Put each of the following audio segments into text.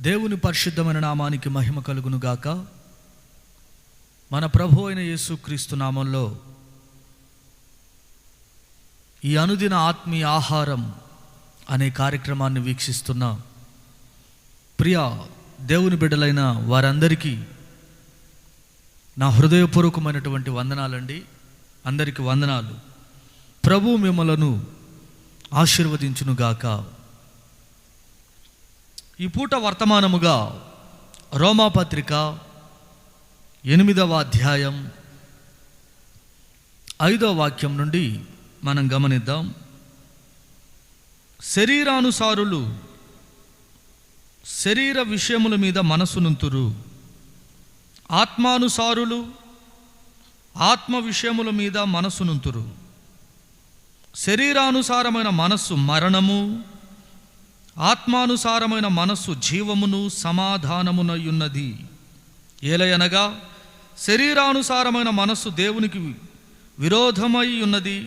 దేవుని పరిశుద్ధమైన నామానికి మహిమ కలుగును గాక. మన ప్రభు అయిన యేసుక్రీస్తు నామంలో ఈ అనుదిన ఆత్మీయ ఆహారం అనే కార్యక్రమాన్ని వీక్షిస్తున్న ప్రియ దేవుని బిడ్డలైన వారందరికీ నా హృదయపూర్వకమైనటువంటి వందనాలండి. అందరికీ వందనాలు. ప్రభు మిమ్మలను ఆశీర్వదించునుగాక. ఈ పూట వర్తమానముగా రోమాపత్రిక 8వ అధ్యాయం 5వ వాక్యం నుండి మనం గమనిద్దాం. శరీరానుసారులు శరీర విషయముల మీద మనసునుంతురు, ఆత్మానుసారులు ఆత్మ విషయముల మీద మనసునుంతురు. శరీరానుసారమైన మనస్సు మరణము, ఆత్మానుసారమైన మనస్సు జీవమును సమాధానమునయున్నది. ఏలయనగా శరీరానుసారమైన మనస్సు దేవునికి విరోధమై ఉన్నది,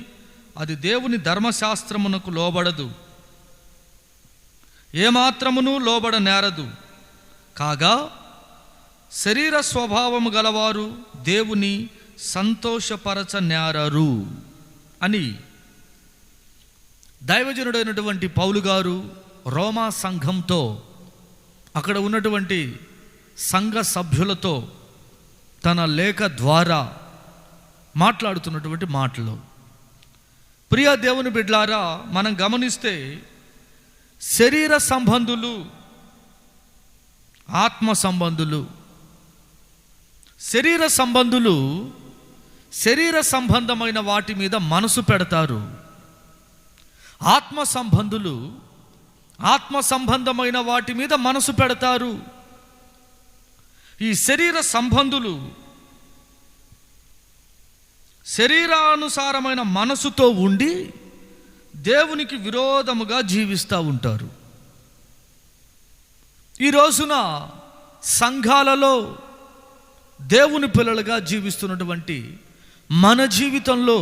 అది దేవుని ధర్మశాస్త్రమునకు లోబడదు, ఏమాత్రమును లోబడ నేరదు. కాగా శరీర స్వభావము గలవారు దేవుని సంతోషపరచ నేరరు అని దైవజనుడైనటువంటి పౌలు గారు రోమా సంఘంతో, అక్కడ ఉన్నటువంటి సంఘ సభ్యులతో తన లేఖ ద్వారా మాట్లాడుతున్నటువంటి మాటలు. ప్రియ దేవుని బిడ్డలారా, మనం గమనిస్తే శరీర సంబంధులు, ఆత్మ సంబంధులు. శరీర సంబంధులు శరీర సంబంధమైన వాటి మీద మనసు పెడతారు. ఆత్మ సంబంధులు ఆత్మ సంబంధమైన వాటి మీద మనసు పెడతారు. ఈ శరీర సంబంధులు శరీరానుసారమైన మనసుతో ఉండి దేవునికి విరోధముగా జీవిస్తూ ఉంటారు. ఈ రోజున సంఘాలలో దేవుని పిల్లలుగా జీవిస్తున్నటువంటి మన జీవితంలో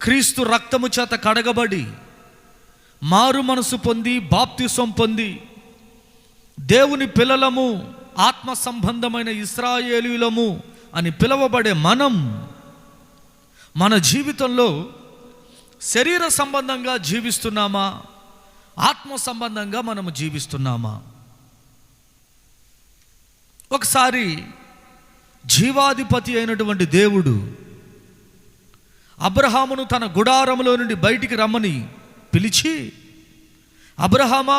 క్రీస్తు రక్తము చేత కడగబడి మారు మనసు పొంది బాప్తిసం పొంది దేవుని పిల్లలము, ఆత్మ సంబంధమైన ఇశ్రాయేలీయులము అని పిలువబడే మనం మన జీవితంలో శరీర సంబంధంగా జీవిస్తున్నామా, ఆత్మ సంబంధంగా మనము జీవిస్తున్నామా? ఒకసారి జీవాధిపతి అయినటువంటి దేవుడు అబ్రహామును తన గుడారములో నుండి బయటికి రమ్మని పిలిచి, అబ్రహామా,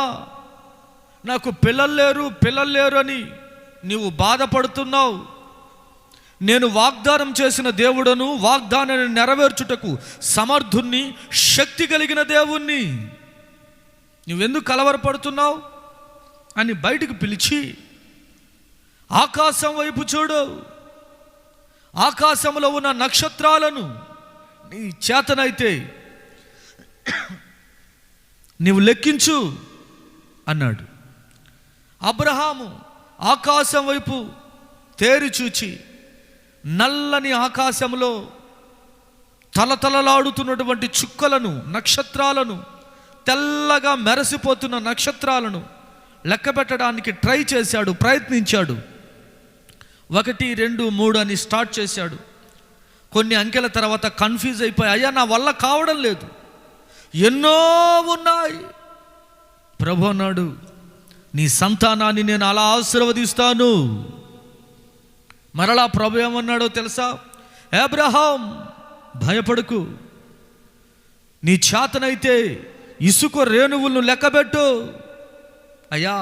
నాకు పిల్లలు లేరు అని నీవు బాధపడుతున్నావు. నేను వాగ్దానం చేసిన దేవుడను, వాగ్దానాన్ని నెరవేర్చుటకు సమర్థుణ్ణి, శక్తి కలిగిన దేవుణ్ణి. నువ్వెందుకు కలవరపడుతున్నావు అని బయటికి పిలిచి, ఆకాశం వైపు చూడు, ఆకాశంలో ఉన్న నక్షత్రాలను నీ చేతనైతే నీవు లెక్కించు అన్నాడు. అబ్రహాము ఆకాశం వైపు తేరి చూచి నల్లని ఆకాశంలో తలతలలాడుతున్నటువంటి చుక్కలను, నక్షత్రాలను, తెల్లగా మెరసిపోతున్న నక్షత్రాలను లెక్క పెట్టడానికి ట్రై చేశాడు, ప్రయత్నించాడు. 1, 2, 3 అని స్టార్ట్ చేశాడు. కొన్ని అంకెల తర్వాత కన్ఫ్యూజ్ అయిపోయి, అయ్యా నా వల్ల కావడం లేదు, ఎన్నో ఉన్నాయి. ప్రభు అన్నాడు, నీ సంతానాన్ని నేను అలా ఆశీర్వదిస్తాను. మరలా ప్రభు ఏమన్నాడో తెలుసా? అబ్రహాం, భయపడకు, నీ చేతనైతే ఇసుక రేణువులను లెక్కబెట్టు. అయ్యా,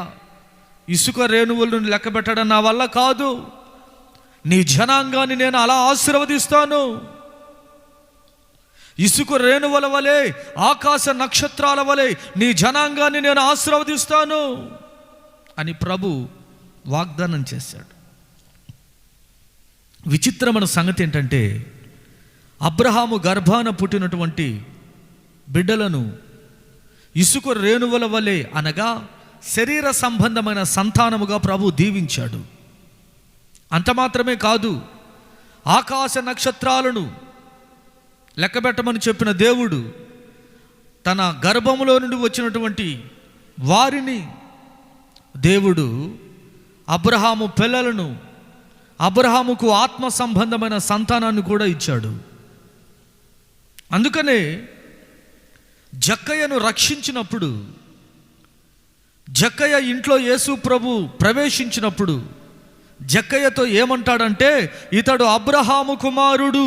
ఇసుక రేణువులను లెక్కబెట్టడం నా వల్ల కాదు, నీ జనాంగాన్ని నేను అలా ఆశీర్వదిస్తాను. ఇసుక రేణువుల వలె, ఆకాశ నక్షత్రాల వలె నీ జనాంగాన్ని నేను ఆశీర్వదిస్తాను అని ప్రభు వాగ్దానం చేశాడు. విచిత్రమైన సంగతి ఏంటంటే, అబ్రహాము గర్భాన పుట్టినటువంటి బిడ్డలను ఇసుక రేణువుల వలె, అనగా శరీర సంబంధమైన సంతానముగా ప్రభు దీవించాడు. అంత మాత్రమే కాదు, ఆకాశ నక్షత్రాలను లెక్కబెట్టమని చెప్పిన దేవుడు తన గర్భములో నుండి వచ్చినటువంటి వారిని దేవుడు అబ్రహాము పిల్లలను, అబ్రహాముకు ఆత్మ సంబంధమైన సంతానాన్ని కూడా ఇచ్చాడు. అందుకనే జక్కయ్యను రక్షించినప్పుడు, జక్కయ్య ఇంట్లో యేసు ప్రభు ప్రవేశించినప్పుడు జక్కయ్యతో ఏమంటాడంటే, ఇతడు అబ్రహాము కుమారుడు.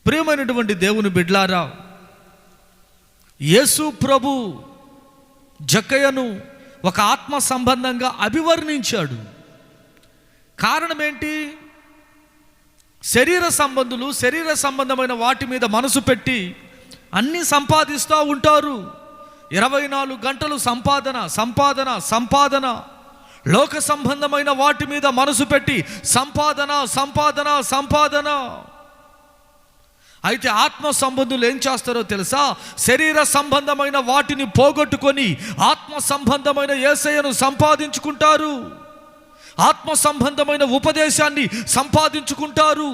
ప్రియమైనటువంటి దేవుని బిడ్లారా, యేసు ప్రభు జక్కయ్యను ఒక ఆత్మ సంబంధంగా అభివర్ణించాడు. కారణం ఏంటి? శరీర సంబంధమైన వాటి మీద మనసు పెట్టి అన్నీ సంపాదిస్తూ ఉంటారు. 24 గంటలు సంపాదన. లోక సంబంధమైన వాటి మీద మనసు పెట్టి సంపాదన. అయితే ఆత్మ సంబంధులు ఏం చేస్తారో తెలుసా? శరీర సంబంధమైన వాటిని పోగొట్టుకొని ఆత్మ సంబంధమైన యేసయ్యను సంపాదించుకుంటారు. ఆత్మ సంబంధమైన ఉపదేశాన్ని సంపాదించుకుంటారు.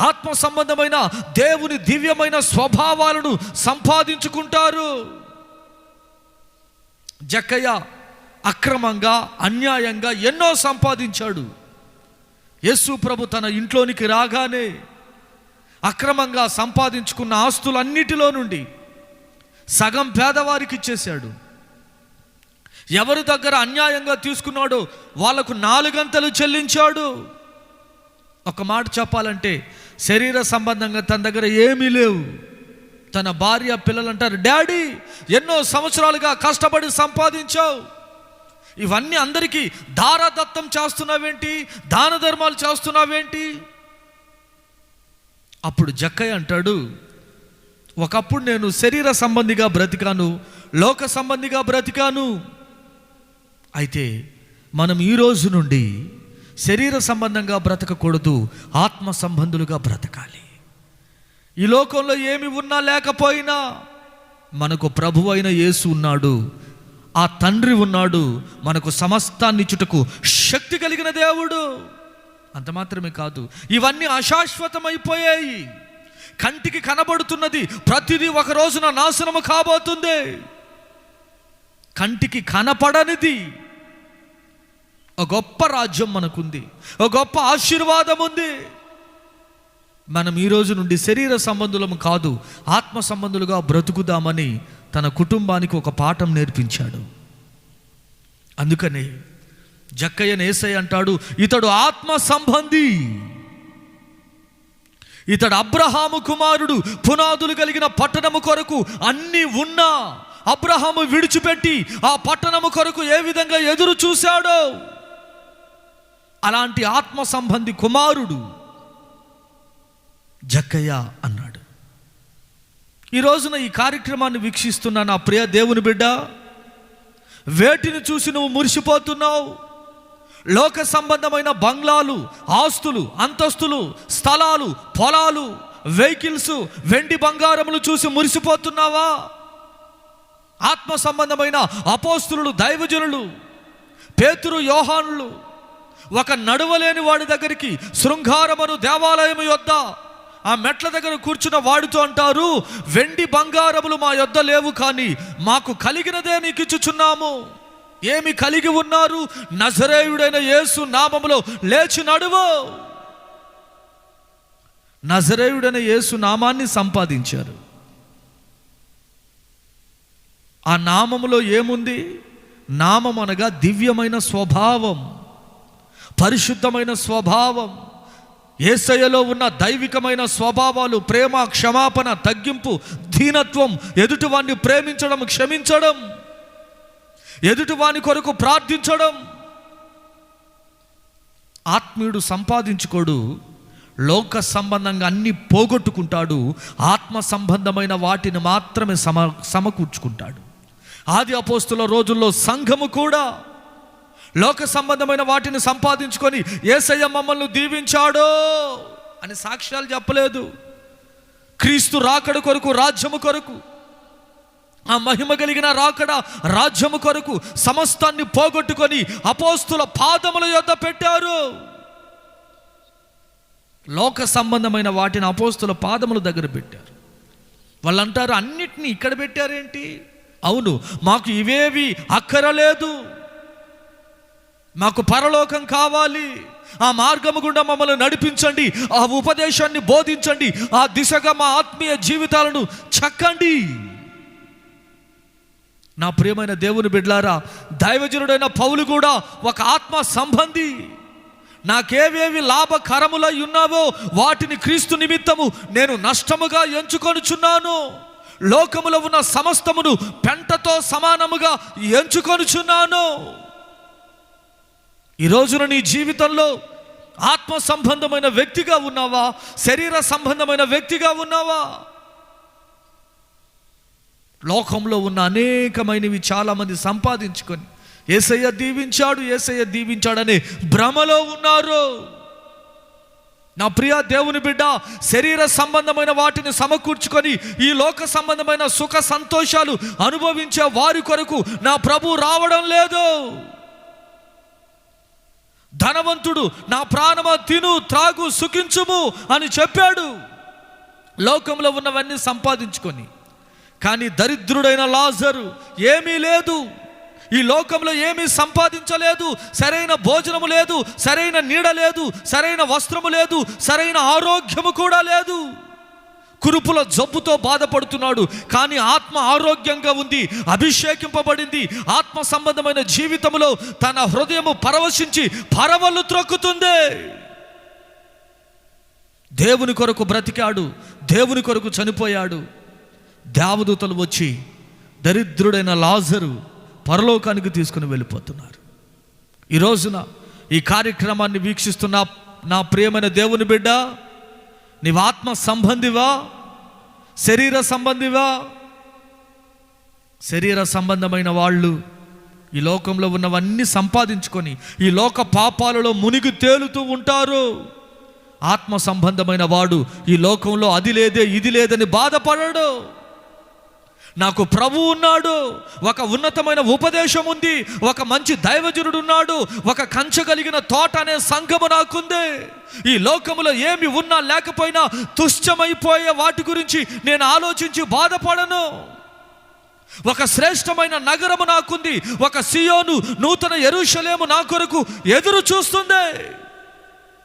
ఆత్మ సంబంధమైన దేవుని దివ్యమైన స్వభావాలను సంపాదించుకుంటారు. జక్కయ్య అక్రమంగా, అన్యాయంగా ఎన్నో సంపాదించాడు. యేసు ప్రభు తన ఇంట్లోనికి రాగానే అక్రమంగా సంపాదించుకున్న ఆస్తులన్నిటిలో నుండి సగం పేదవారికి ఇచ్చేశాడు. ఎవరి దగ్గర అన్యాయంగా తీసుకున్నాడో వాళ్లకు 4 గంటలు చెల్లించాడు. ఒక మాట చెప్పాలంటే, శరీర సంబంధంగా తన దగ్గర ఏమీ లేవు. తన భార్య, పిల్లలు అంటారు, డాడీ ఎన్నో సంవత్సరాలుగా కష్టపడి సంపాదించావు, ఇవన్నీ అందరికీ దారాదత్తం చేస్తున్నావేంటి, దాన ధర్మాలు చేస్తున్నావేంటి? అప్పుడు జక్కయ్య అంటాడు, ఒకప్పుడు నేను శరీర సంబంధిగా బ్రతికాను, లోక సంబంధిగా బ్రతికాను. అయితే మనం ఈ రోజు నుండి శరీర సంబంధంగా బ్రతకకూడదు, ఆత్మ సంబంధులుగా బ్రతకాలి. ఈ లోకంలో ఏమి ఉన్నా లేకపోయినా మనకు ప్రభువు అయిన యేసు ఉన్నాడు, ఆ తండ్రి ఉన్నాడు, మనకు సమస్తాన్ని ఇచ్చుటకు శక్తి కలిగిన దేవుడు. అంత మాత్రమే కాదు, ఇవన్నీ అశాశ్వతమైపోయాయి. కంటికి కనబడుతున్నది ప్రతిదీ ఒక రోజున నాశనము కాబోతుంది. కంటికి కనపడనిది ఒక గొప్ప రాజ్యం మనకుంది, ఒక గొప్ప ఆశీర్వాదం ఉంది. మనం ఈ రోజు నుండి శరీర సంబంధులము కాదు, ఆత్మ సంబంధులుగా బ్రతుకుదామని తన కుటుంబానికి ఒక పాఠం నేర్పించాడు. అందుకనే జక్కయ్యను యేసయ్య అంటాడు, ఇతడు ఆత్మ సంబంధి, ఇతడు అబ్రహాము కుమారుడు. పునాదులు కలిగిన పట్టణము కొరకు అన్నీ ఉన్నా అబ్రహాము విడిచిపెట్టి ఆ పట్టణము కొరకు ఏ విధంగా ఎదురు చూశాడో అలాంటి ఆత్మ సంబంధి కుమారుడు జక్కయ్య అన్నాడు. ఈ రోజున ఈ కార్యక్రమాన్ని వీక్షిస్తున్న నా ప్రియ దేవుని బిడ్డ, వేటిని చూసి నువ్వు మురిసిపోతున్నావు? లోక సంబంధమైన బంగ్లాలు, ఆస్తులు, అంతస్తులు, స్థలాలు, పొలాలు, వెహికల్స్, వెండి బంగారములు చూసి మురిసిపోతున్నావా? ఆత్మ సంబంధమైన అపోస్తులు, దైవజనులు, పేతురు, యోహానులు ఒక నడవలేని వాడి దగ్గరికి శృంగారమును దేవాలయం యొద్ద ఆ మెట్ల దగ్గర కూర్చున్న వాడితో అంటారు, వెండి బంగారములు మా యొద్ద లేవు, కానీ మాకు కలిగినదే నీకు ఇచ్చుచున్నాము. ఏమి కలిగి ఉన్నారు? నజరేయుడైన యేసు నామములో లేచి నడువు. నజరేయుడైన యేసు నామాన్ని సంపాదించారు. ఆ నామములో ఏముంది? నామం అనగా దివ్యమైన స్వభావం, పరిశుద్ధమైన స్వభావం. యేసయ్యలో ఉన్న దైవికమైన స్వభావాలు, ప్రేమ, క్షమాపణ, తగ్గింపు, దీనత్వం, ఎదుటివాన్ని ప్రేమించడం, క్షమించడం, ఎదుటివాని కొరకు ప్రార్థించడం. ఆత్మీయుడు సంపాదించుకోడు, లోక సంబంధంగా అన్ని పోగొట్టుకుంటాడు, ఆత్మ సంబంధమైన వాటిని మాత్రమే సమకూర్చుకుంటాడు. ఆది అపోస్తుల రోజుల్లో సంఘము కూడా లోక సంబంధమైన వాటిని సంపాదించుకొని యేసయ్య మమ్మల్ని దీవించాడో అని సాక్ష్యాలు చెప్పలేదు. క్రీస్తు రాకడ కొరకు, రాజ్యము కొరకు, ఆ మహిమ కలిగిన రాకడ రాజ్యము కొరకు సమస్తాన్ని పోగొట్టుకొని అపోస్తుల పాదముల యొద్ద పెట్టారు. లోక సంబంధమైన వాటిని అపోస్తుల పాదముల దగ్గర పెట్టారు. వాళ్ళు అంటారు, అన్నిటినీ ఇక్కడ పెట్టారేంటి? అవును, మాకు ఇవేవి అక్కరలేదు, మాకు పరలోకం కావాలి, ఆ మార్గము గుండా మమ్మల్ని నడిపించండి, ఆ ఉపదేశాన్ని బోధించండి, ఆ దిశగా మా ఆత్మీయ జీవితాలను చక్కండి. నా ప్రియమైన దేవుని బిడ్డలారా, దైవజనుడైన పౌలు కూడా ఒక ఆత్మ సంబంధి. నాకేవేవి లాభకరములై ఉన్నావో వాటిని క్రీస్తు నిమిత్తము నేను నష్టముగా ఎంచుకొనుచున్నాను, లోకములో ఉన్న సమస్తమును పెంటతో సమానముగా ఎంచుకొనుచున్నాను. ఈ రోజున నీ జీవితంలో ఆత్మ సంబంధమైన వ్యక్తిగా ఉన్నావా, శరీర సంబంధమైన వ్యక్తిగా ఉన్నావా? లోకంలో ఉన్న అనేకమైనవి చాలామంది సంపాదించుకొని యేసయ్య దీవించాడు, యేసయ్య దీవించాడనే భ్రమలో ఉన్నారు. నా ప్రియ దేవుని బిడ్డ, శరీర సంబంధమైన వాటిని సమకూర్చుకొని ఈ లోక సంబంధమైన సుఖ సంతోషాలు అనుభవించే వారి కొరకు నా ప్రభు రావడం లేదు. ధనవంతుడు నా ప్రాణమా తిను త్రాగు సుఖించుము అని చెప్పాడు, లోకంలో ఉన్నవన్నీ సంపాదించుకొని. కానీ దరిద్రుడైన లాజరు ఏమీ లేదు, ఈ లోకంలో ఏమీ సంపాదించలేదు, సరైన భోజనము లేదు, సరైన నీడ లేదు, సరైన వస్త్రము లేదు, సరైన ఆరోగ్యము కూడా లేదు. కురుపుల జబ్బుతో బాధపడుతున్నాడు, కానీ ఆత్మ ఆరోగ్యంగా ఉంది, అభిషేకింపబడింది. ఆత్మ సంబంధమైన జీవితంలో తన హృదయము పరవశించి పరవళ్ళు త్రొక్కుతుంది. దేవుని కొరకు బ్రతికాడు, దేవుని కొరకు చనిపోయాడు. దేవదూతలు వచ్చి దరిద్రుడైన లాజరు పరలోకానికి తీసుకుని వెళ్ళిపోతున్నారు. ఈ రోజున ఈ కార్యక్రమాన్ని వీక్షిస్తున్న నా ప్రియమైన దేవుని బిడ్డ, నీవు ఆత్మ సంబంధివా, శరీర సంబంధివా? శరీర సంబంధమైన వాళ్ళు ఈ లోకంలో ఉన్నవన్నీ సంపాదించుకొని ఈ లోక పాపాలలో మునిగి తేలుతూ ఉంటారు. ఆత్మ సంబంధమైన వాడు ఈ లోకంలో అది లేదే ఇది లేదని బాధపడడు. నాకు ప్రభువు ఉన్నాడు, ఒక ఉన్నతమైన ఉపదేశం ఉంది, ఒక మంచి దైవజనుడు ఉన్నాడు, ఒక కంచగలిగిన తోట అనే సంఘము నాకుంది. ఈ లోకములో ఏమి ఉన్నా లేకపోయినా తుష్టమైపోయే వాటి గురించి నేను ఆలోచించి బాధపడను. ఒక శ్రేష్టమైన నగరము నాకుంది, ఒక సియోను నూతన యెరూషలేము నా కొరకు ఎదురు చూస్తుంది.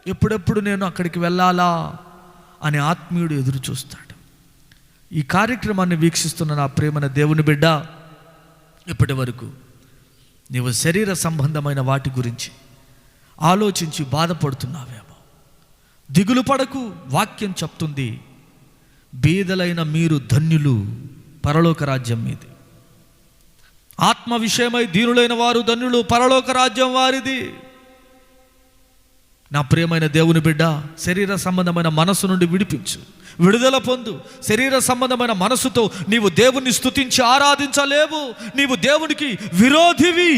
ఎప్పుడెప్పుడు నేను అక్కడికి వెళ్ళాలా అని ఆత్మీయుడు ఎదురు చూస్తాడు. ఈ కార్యక్రమాన్ని వీక్షిస్తున్న నా ప్రియమైన దేవుని బిడ్డ, ఇప్పటి వరకు నీవు శరీర సంబంధమైన వాటి గురించి ఆలోచించి బాధపడుతున్నావేమో. దిగులు పడకు, వాక్యం చెప్తుంది, బీదలైన మీరు ధన్యులు, పరలోక రాజ్యం మీది. ఆత్మ విషయమై దీనులైన వారు ధన్యులు, పరలోక రాజ్యం వారిది. నా ప్రియమైన దేవుని బిడ్డ, శరీర సంబంధమైన మనసు నుండి విడుదల పొందు. శరీర సంబంధమైన మనసుతో నీవు దేవుణ్ణి స్తుతించి ఆరాధించలేవు, నీవు దేవునికి విరోధివి.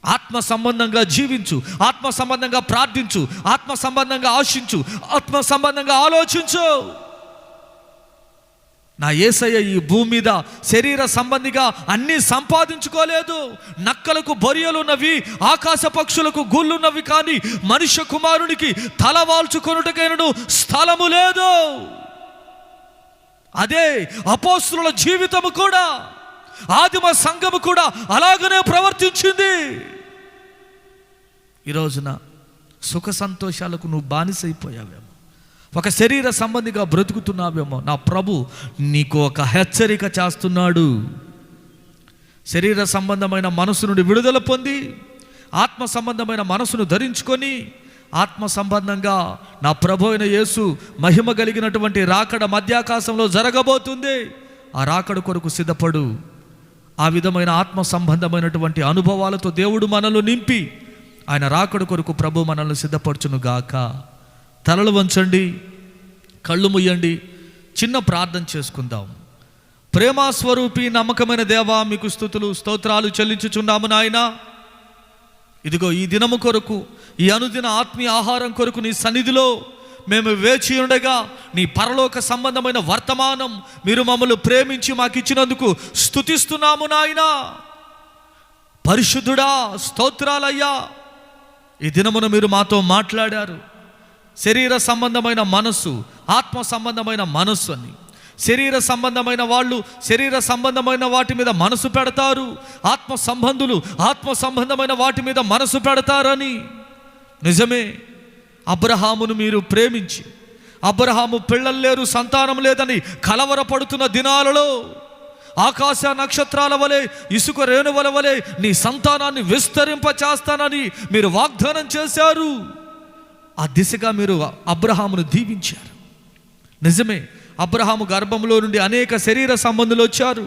ఆత్మ సంబంధంగా జీవించు, ఆత్మ సంబంధంగా ప్రార్థించు, ఆత్మ సంబంధంగా ఆశించు, ఆత్మ సంబంధంగా ఆలోచించు. నా యేసయ్య ఈ భూమి మీద శరీర సంబంధిగా అన్నీ సంపాదించుకోలేదు. నక్కలకు బొరియలున్నవి, ఆకాశ పక్షులకు గూళ్ళున్నవి, కానీ మనుష్య కుమారునికి తల వాల్చుకొనుటకైనను స్థలము లేదు. అదే అపోస్తుల జీవితము కూడా, ఆదిమ సంఘము కూడా అలాగనే ప్రవర్తించింది. ఈ రోజున సుఖ సంతోషాలకు నువ్వు బానిసైపోయావేమో, ఒక శరీర సంబంధిగా బ్రతుకుతున్నావేమో. నా ప్రభు నీకు ఒక హెచ్చరిక చేస్తున్నాడు. శరీర సంబంధమైన మనసు నుండి విడుదల పొంది ఆత్మ సంబంధమైన మనసును ధరించుకొని ఆత్మ సంబంధంగా నా ప్రభు అయిన యేసు మహిమ కలిగినటువంటి రాకడ మధ్యాకాశంలో జరగబోతుంది. ఆ రాకడ కొరకు సిద్ధపడు. ఆ విధమైన ఆత్మ సంబంధమైనటువంటి అనుభవాలతో దేవుడు మనల్ని నింపి ఆయన రాకడ కొరకు ప్రభు మనల్ని సిద్ధపరచును గాక. తలలు వంచండి, కళ్ళు ముయ్యండి, చిన్న ప్రార్థన చేసుకుందాం. ప్రేమాస్వరూపి నమ్మకమైన దేవా, మీకు స్తుతులు స్తోత్రాలు చెల్లించుచున్నాము నాయన. ఇదిగో ఈ దినము కొరకు, ఈ అనుదిన ఆత్మీయ ఆహారం కొరకు నీ సన్నిధిలో మేము వేచి ఉండగా నీ పరలోక సంబంధమైన వర్తమానం మీరు మమ్మల్ని ప్రేమించి మాకు ఇచ్చినందుకు స్తుతిస్తున్నాము నాయన. పరిశుద్ధుడా, స్తోత్రాలయ్యా. ఈ దినమున మీరు మాతో మాట్లాడారు. శరీర సంబంధమైన మనస్సు, ఆత్మ సంబంధమైన మనస్సు అని శరీర సంబంధమైన వాళ్ళు శరీర సంబంధమైన వాటి మీద మనసు పెడతారు, ఆత్మ సంబంధమైన వాటి మీద మనసు పెడతారని. నిజమే, అబ్రహామును మీరు ప్రేమించి, అబ్రహాము పిల్లలు లేరు, సంతానం లేదని కలవరపడుతున్న దినాలలో ఆకాశ నక్షత్రాల వలె, ఇసుక రేణువుల వలె నీ సంతానాన్ని విస్తరింపచేస్తానని మీరు వాగ్దానం చేశారు. ఆ దిశగా మీరు అబ్రహామును దీవించారు. నిజమే, అబ్రహాము గర్భంలో నుండి అనేక శరీర సంబంధులు వచ్చారు,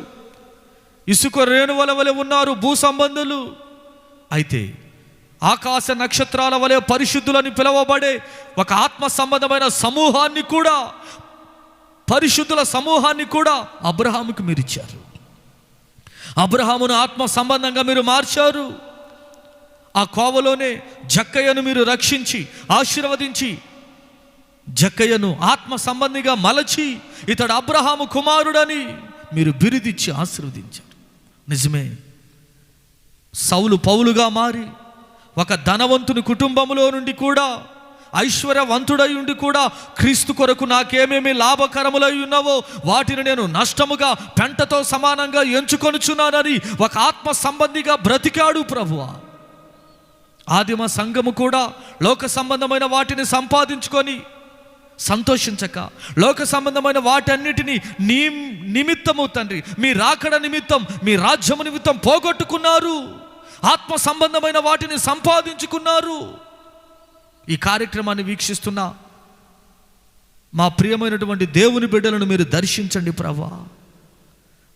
ఇసుక రేణువుల వలె ఉన్నారు భూ సంబంధులు. అయితే ఆకాశ నక్షత్రాల వలె పరిశుద్ధులని పిలువబడే ఒక ఆత్మ సంబంధమైన సమూహాన్ని కూడా, పరిశుద్ధుల సమూహాన్ని కూడా అబ్రహాముకు మీరు ఇచ్చారు. అబ్రహామును ఆత్మ సంబంధంగా మీరు మార్చారు. ఆ కోవలోనే జక్కయ్యను మీరు రక్షించి ఆశీర్వదించి, జక్కయ్యను ఆత్మ సంబంధిగా మలచి ఇతడు అబ్రహాము కుమారుడని మీరు బిరుదిచ్చి ఆశీర్వదించారు. నిజమే, సౌలు పౌలుగా మారి ఒక ధనవంతుని కుటుంబంలో నుండి కూడా, ఐశ్వర్యవంతుడై ఉండి కూడా, క్రీస్తు కొరకు నాకేమేమి లాభకరములై ఉన్నావో వాటిని నేను నష్టముగా పెంటతో సమానంగా ఎంచుకొనుచున్నానని ఒక ఆత్మ సంబంధిగా బ్రతికాడు ప్రభువా. ఆదిమ సంఘము కూడా లోక సంబంధమైన వాటిని సంపాదించుకొని సంతోషించక, లోక సంబంధమైన వాటన్నిటినీ నిమిత్తము తండ్రి, మీ రాకడ నిమిత్తం, మీ రాజ్యము నిమిత్తం పోగొట్టుకున్నారు. ఆత్మ సంబంధమైన వాటిని సంపాదించుకున్నారు. ఈ కార్యక్రమాన్ని వీక్షిస్తున్న మా ప్రియమైనటువంటి దేవుని బిడ్డలను మీరు దర్శించండి ప్రభువా.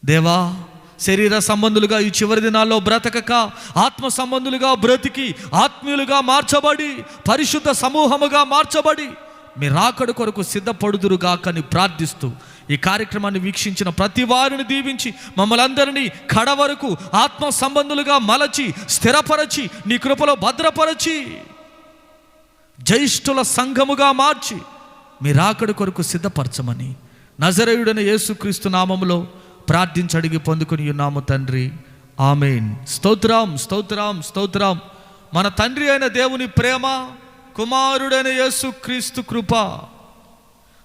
దేవా, శరీర సంబంధులుగా ఈ చివరి దినాల్లో బ్రతకక, ఆత్మ సంబంధులుగా బ్రతికి, ఆత్మీయులుగా మార్చబడి, పరిశుద్ధ సమూహముగా మార్చబడి మీ రాకడ కొరకు సిద్ధపడుదురుగాకని ప్రార్థిస్తూ ఈ కార్యక్రమాన్ని వీక్షించిన ప్రతి వారిని దీవించి, మమ్మల్ని అందరినీ కడ వరకు ఆత్మ సంబంధులుగా మలచి, స్థిరపరచి, నీ కృపలో భద్రపరచి, జ్యేష్ఠుల సంఘముగా మార్చి మీ రాకడ కొరకు సిద్ధపరచమని నజరేయుడైన యేసుక్రీస్తు నామములో ప్రార్థించి అడిగి పొందుకుని ఉన్నాము తండ్రి, ఆమేన్. స్తోత్రం, స్తోత్రం, స్తోత్రం. మన తండ్రి అయిన దేవుని ప్రేమ, కుమారుడైన యేసుక్రీస్తు కృప,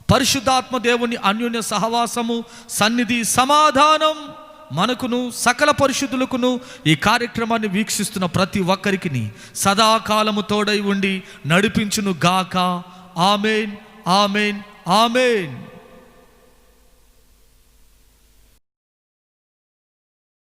పరిశుద్ధాత్మ దేవుని అన్యోన్య సహవాసము, సన్నిధి, సమాధానం మనకును సకల పరిశుద్ధులకును ఈ కార్యక్రమాన్ని వీక్షిస్తున్న ప్రతి ఒక్కరికి సదాకాలము తోడై ఉండి నడిపించును గాక. ఆమేన్, ఆమేన్, ఆమేన్.